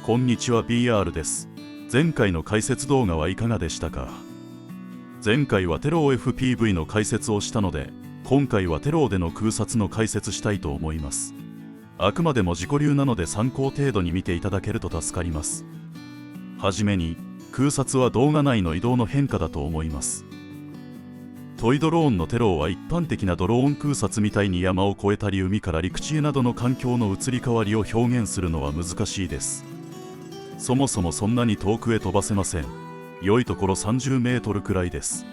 こんにちは BR です。前回の解説動画はいかがでしたか？前回はテロ FPV の解説をしたので、今回はテロでの空撮の解説したいと思います。あくまでも自己流なので参考程度に見ていただけると助かります。はじめに、空撮は動画内の移動の変化だと思います。トイドローンのテロは一般的なドローン空撮みたいに山を越えたり海から陸地へなどの環境の移り変わりを表現するのは難しいです。そもそもそんなに遠くへ飛ばせません。良いところ30メートルくらいです。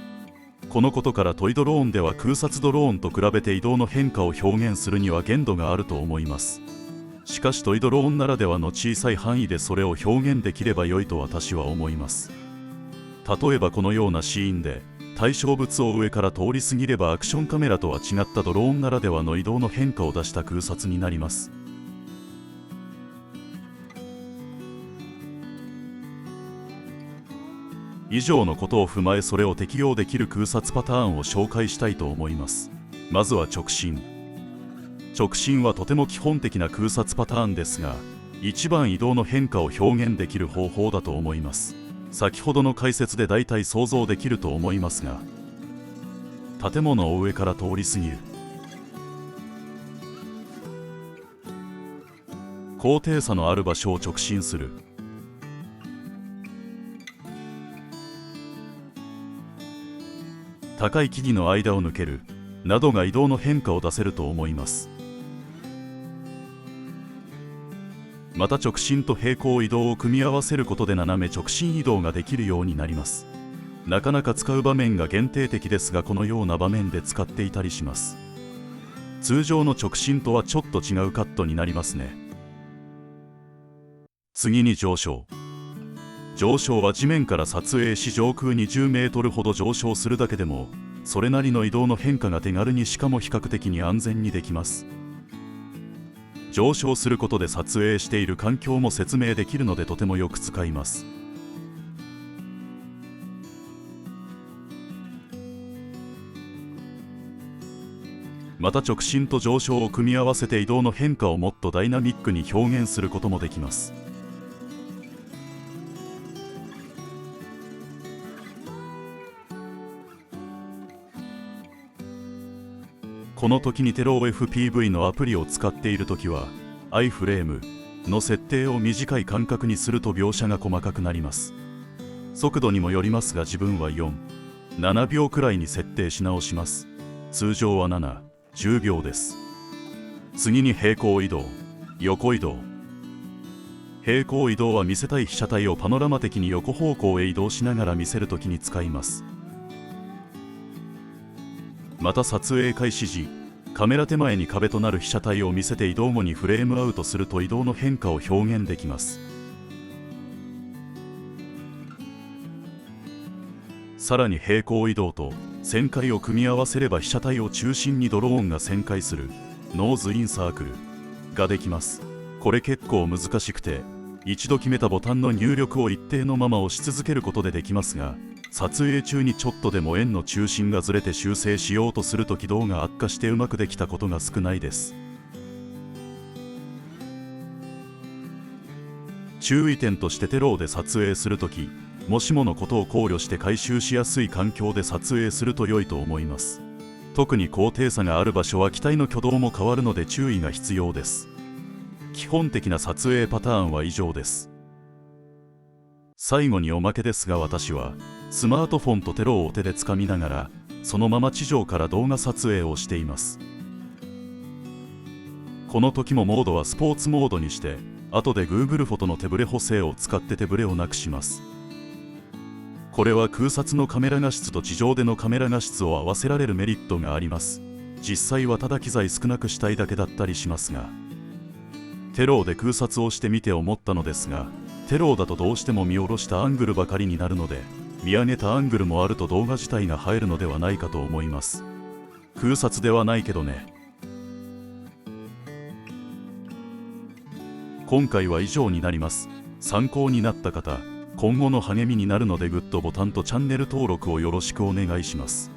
このことからトイドローンでは空撮ドローンと比べて移動の変化を表現するには限度があると思います。しかしトイドローンならではの小さい範囲でそれを表現できれば良いと私は思います。例えばこのようなシーンで対象物を上から通り過ぎればアクションカメラとは違ったドローンならではの移動の変化を出した空撮になります。以上のことを踏まえそれを適用できる空撮パターンを紹介したいと思います。まずは直進。直進はとても基本的な空撮パターンですが、一番移動の変化を表現できる方法だと思います。先ほどの解説で大体想像できると思いますが、建物を上から通り過ぎる、高低差のある場所を直進する、高い木々の間を抜けるなどが移動の変化を出せると思います。また直進と平行移動を組み合わせることで斜め直進移動ができるようになります。なかなか使う場面が限定的ですが、このような場面で使っていたりします。通常の直進とはちょっと違うカットになりますね。次に上昇。上昇は地面から撮影し上空20メートルほど上昇するだけでもそれなりの移動の変化が手軽にしかも比較的に安全にできます。上昇することで撮影している環境も説明できるのでとてもよく使います。また直進と上昇を組み合わせて移動の変化をもっとダイナミックに表現することもできます。この時にテロ FPV のアプリを使っている時は iFrame の設定を短い間隔にすると描写が細かくなります。速度にもよりますが自分は4、7秒くらいに設定し直します。通常は7、10秒です。次に平行移動、横移動。平行移動は見せたい被写体をパノラマ的に横方向へ移動しながら見せるときに使います。また撮影開始時、カメラ手前に壁となる被写体を見せて移動後にフレームアウトすると移動の変化を表現できます。さらに平行移動と旋回を組み合わせれば被写体を中心にドローンが旋回するノーズインサークルができます。これ結構難しくて、一度決めたボタンの入力を一定のまま押し続けることでできますが、撮影中にちょっとでも円の中心がずれて修正しようとすると軌道が悪化してうまくできたことが少ないです。注意点としてテロで撮影するとき、もしものことを考慮して回収しやすい環境で撮影すると良いと思います。特に高低差がある場所は機体の挙動も変わるので注意が必要です。基本的な撮影パターンは以上です。最後におまけですが、私はスマートフォンとテロを手で掴みながらそのまま地上から動画撮影をしています。この時もモードはスポーツモードにして、後で Google フォトの手ブレ補正を使って手ブレをなくします。これは空撮のカメラ画質と地上でのカメラ画質を合わせられるメリットがあります。実際はただ機材少なくしたいだけだったりしますが、テロで空撮をしてみて思ったのですが、テロだとどうしても見下ろしたアングルばかりになるので、見上げたアングルもあると動画自体が映えるのではないかと思います。空撮ではないけどね。今回は以上になります。参考になった方、今後の励みになるのでグッドボタンとチャンネル登録をよろしくお願いします。